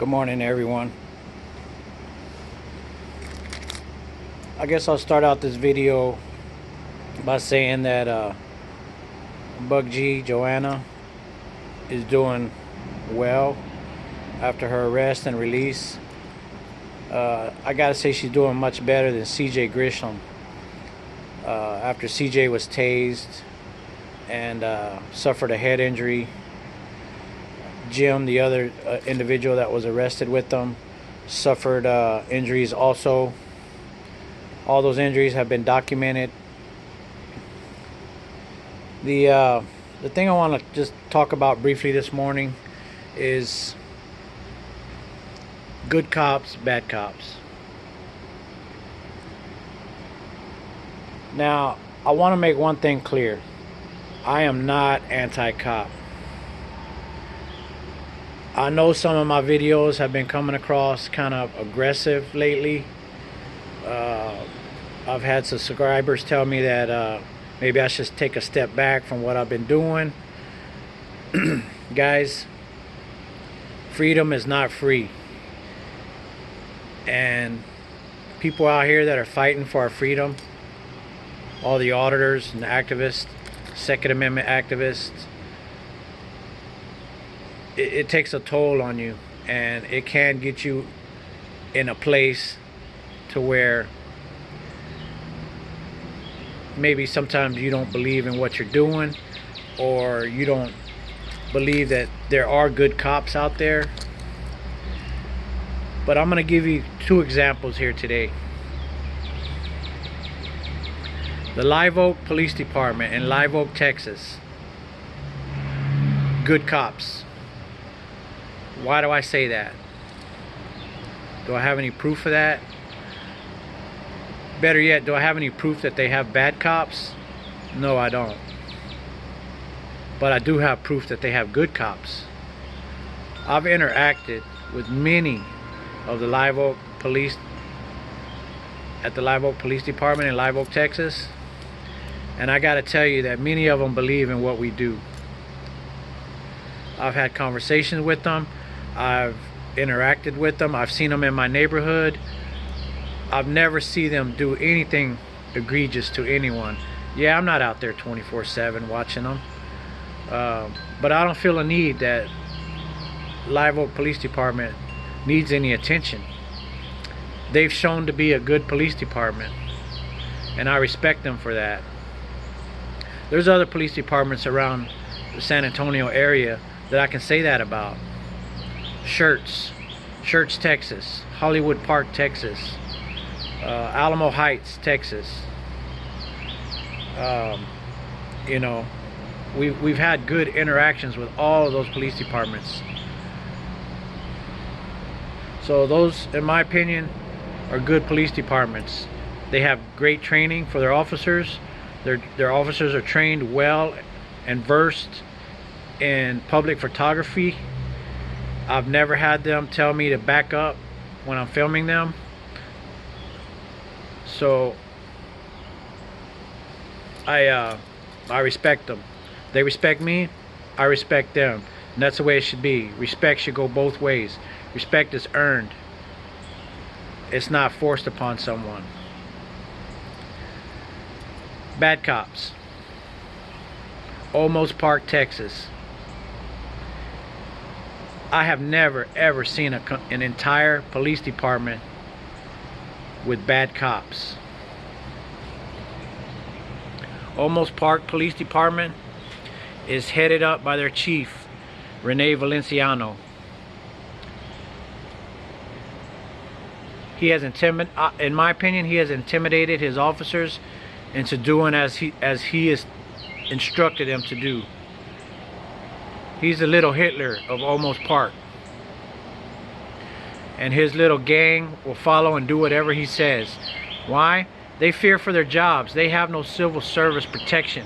Good morning, everyone. I guess I'll start out this video by saying that Bug G Joanna is doing well after her arrest and release. I gotta say she's doing much better than CJ Grisham. After CJ was tased and suffered a head injury, Jim, the other individual that was arrested with them, suffered injuries also. All those injuries have been documented. The thing I want to just talk about briefly this morning is good cops, bad cops. Now, I want to make one thing clear. I am not anti-cop. I know some of my videos have been coming across kind of aggressive lately. I've had some subscribers tell me that maybe I should take a step back from what I've been doing. Guys, freedom is not free. And people out here that are fighting for our freedom, all the auditors and activists, Second Amendment activists, it takes a toll on you, and it can get you in a place to where maybe sometimes you don't believe in what you're doing, or you don't believe that there are good cops out there. But I'm going to give you two examples here today. The Live Oak Police Department in Live Oak, Texas. Good cops. Why do I say that? Do I have any proof of that? Better yet, do I have any proof that they have bad cops? No, I don't. But I do have proof that they have good cops. I've interacted with many of the Live Oak police at the Live Oak Police Department in Live Oak, Texas. And I gotta tell you that many of them believe in what we do. I've had conversations with them. I've interacted with them. I've seen them in my neighborhood. I've never seen them do anything egregious to anyone. Yeah, I'm not out there 24/7 watching them. But I don't feel a need that Live Oak Police Department needs any attention. They've shown to be a good police department, and I respect them for that. There's other police departments around the San Antonio area that I can say that about. Schertz, Texas. Hollywood Park, Texas. Alamo Heights, Texas. You know, we've had good interactions with all of those police departments. So those, in my opinion, are good police departments. They have great training for their officers. Their officers are trained well and versed in public photography. I've never had them tell me to back up when I'm filming them. So I respect them. They respect me, I respect them. And that's the way it should be. Respect should go both ways. Respect is earned. It's not forced upon someone. Bad cops. OLMOS Park, Texas. I have never ever seen an entire police department with bad cops. OLMOS Park Police Department is headed up by their chief, Rene Valenciano. He has in my opinion, he has intimidated his officers into doing as he has instructed them to do. He's the little Hitler of OLMOS Park, and his little gang will follow and do whatever he says. Why? They fear for their jobs. They have no civil service protection.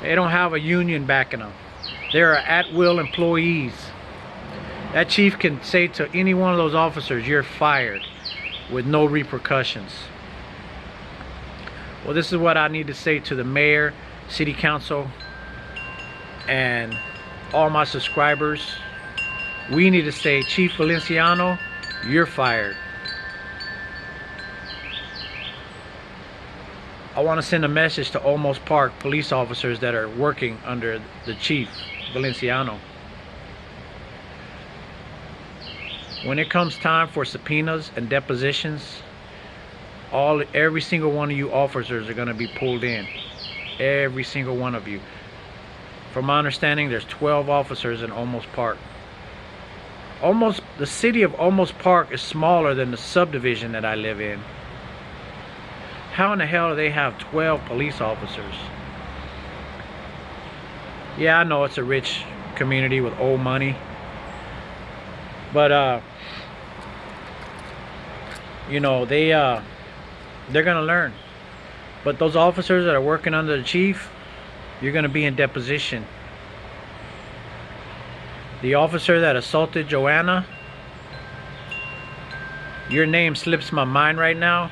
They don't have a union backing them. They are at-will employees. That chief can say to any one of those officers, "You're fired," with no repercussions. Well, this is what I need to say to the mayor, city council, and all my subscribers We need to say, Chief Valenciano, you're fired. I want to send a message to OLMOS Park police officers that are working under the Chief Valenciano. When it comes time for subpoenas and depositions, every single one of you officers are going to be pulled in. Every single one of you. From my understanding, there's 12 officers in OLMOS Park. The city of OLMOS Park is smaller than the subdivision that I live in. How in the hell do they have 12 police officers? Yeah, I know it's a rich community with old money, but you know, they're gonna learn. But those officers that are working under the chief, you're gonna be in deposition. The officer that assaulted Joanna, your name slips my mind right now.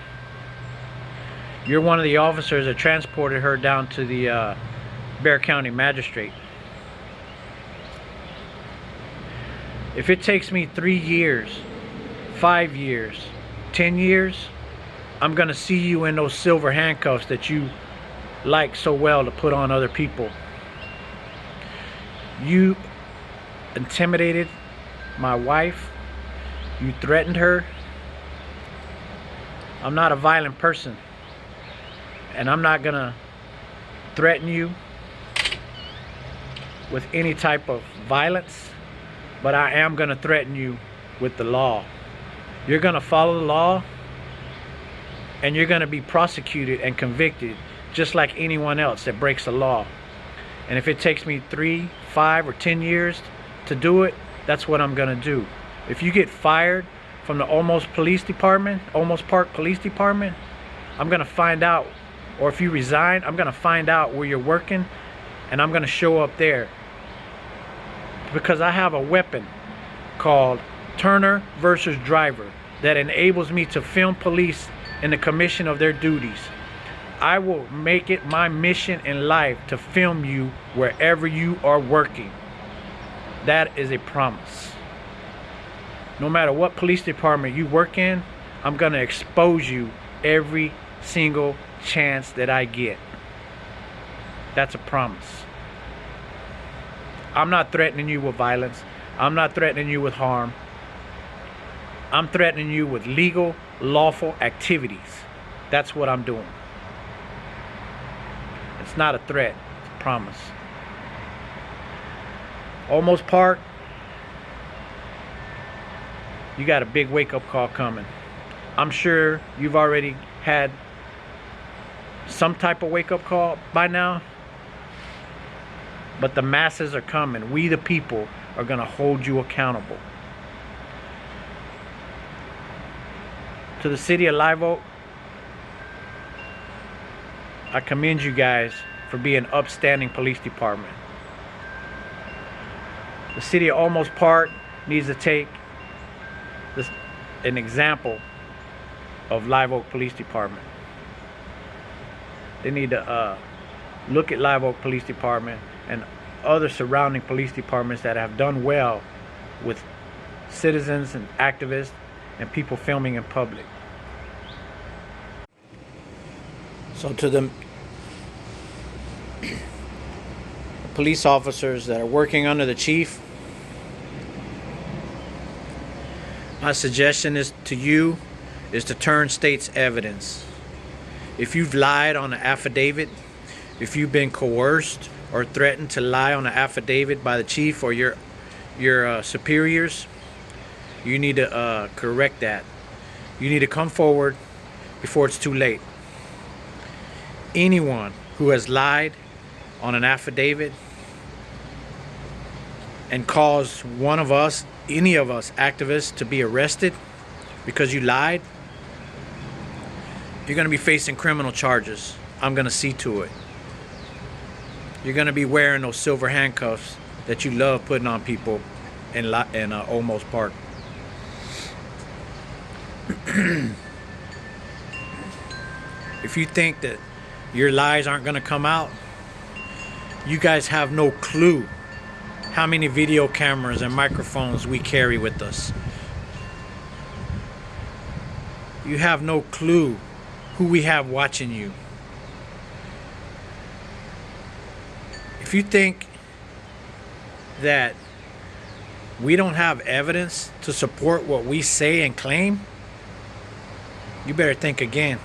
You're one of the officers that transported her down to the Bexar County Magistrate. If it takes me 3 years, 5 years, 10 years, I'm gonna see you in those silver handcuffs that you like so well to put on other people. You intimidated my wife. You threatened her. I'm not a violent person, and I'm not gonna threaten you with any type of violence, but I am gonna threaten you with the law. You're gonna follow the law, and you're gonna be prosecuted and convicted just like anyone else that breaks the law. And if it takes me 3, 5, or 10 years to do it, that's what I'm gonna do. If you get fired from the OLMOS Police Department, OLMOS Park Police Department, I'm gonna find out. Or if you resign, I'm gonna find out where you're working, and I'm gonna show up there. Because I have a weapon called Turner versus Driver that enables me to film police in the commission of their duties. I will make it my mission in life to film you wherever you are working. That is a promise. No matter what police department you work in, I'm gonna expose you every single chance that I get. That's a promise. I'm not threatening you with violence. I'm not threatening you with harm. I'm threatening you with legal, lawful activities. That's what I'm doing. It's not a threat, it's a promise. OLMOS Park, you got a big wake-up call coming. I'm sure you've already had some type of wake-up call by now, but the masses are coming. We the people are gonna hold you accountable. To the city of Live Oak, I commend you guys for being an upstanding police department. The city of OLMOS Park needs to take an example of Live Oak Police Department. They need to look at Live Oak Police Department and other surrounding police departments that have done well with citizens and activists and people filming in public. So to the police officers that are working under the chief, my suggestion is to you is to turn state's evidence. If you've lied on an affidavit, if you've been coerced or threatened to lie on an affidavit by the chief or your superiors, you need to correct that. You need to come forward before it's too late. Anyone who has lied on an affidavit and caused one of us, any of us activists, to be arrested because you lied, you're going to be facing criminal charges. I'm going to see to it. You're going to be wearing those silver handcuffs that you love putting on people in OLMOS Park. If you think that your lies aren't going to come out, you guys have no clue how many video cameras and microphones we carry with us. You have no clue who we have watching you. If you think that we don't have evidence to support what we say and claim, you better think again.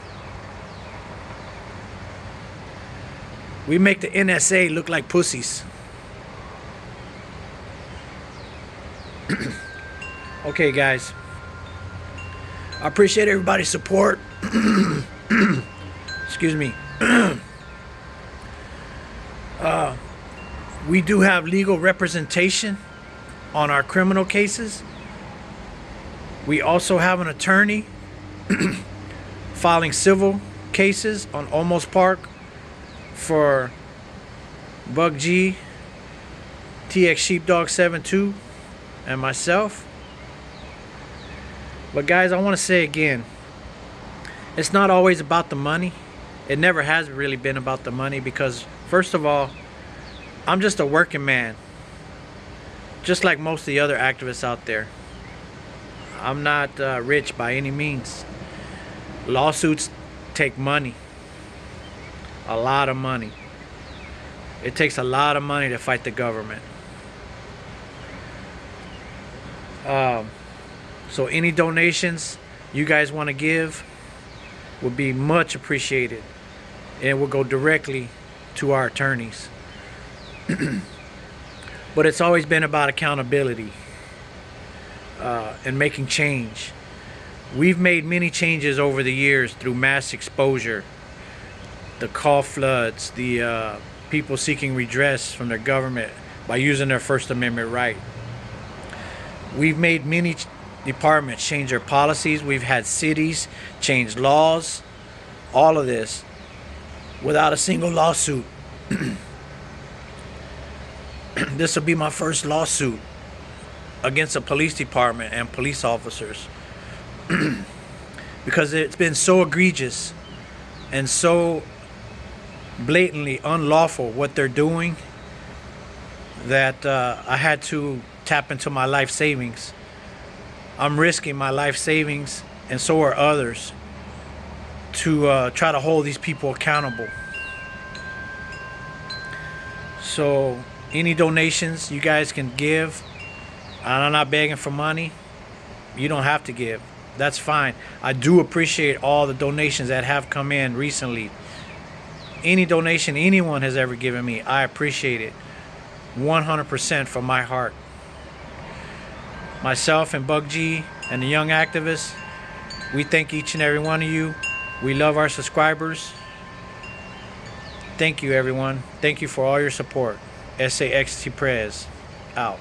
We make the NSA look like pussies. Okay, guys. I appreciate everybody's support. Excuse me. We do have legal representation on our criminal cases. We also have an attorney filing civil cases on OLMOS Park for Bug G, TX Sheepdog 72, and myself. But guys, I want to say again, it's not always about the money. It never has really been about the money, because first of all, I'm just a working man, just like most of the other activists out there. I'm not rich by any means. Lawsuits take money, a lot of money. It takes a lot of money to fight the government. So any donations you guys want to give would be much appreciated, and it will go directly to our attorneys. But it's always been about accountability and making change. We've made many changes over the years through mass exposure, the call floods, the people seeking redress from their government by using their First Amendment right. We've made many departments change their policies. We've had cities change laws. All of this without a single lawsuit. This will be my first lawsuit against a police department and police officers. Because it's been so egregious and so blatantly unlawful what they're doing that I had to tap into my life savings. I'm risking my life savings, and so are others, to try to hold these people accountable. So any donations you guys can give, and I'm not begging for money, you don't have to give. That's fine. I do appreciate all the donations that have come in recently. Any donation anyone has ever given me, I appreciate it 100% from my heart. Myself and Bug G and the young activists, we thank each and every one of you. We love our subscribers. Thank you, everyone. Thank you for all your support. SAXT Prez out.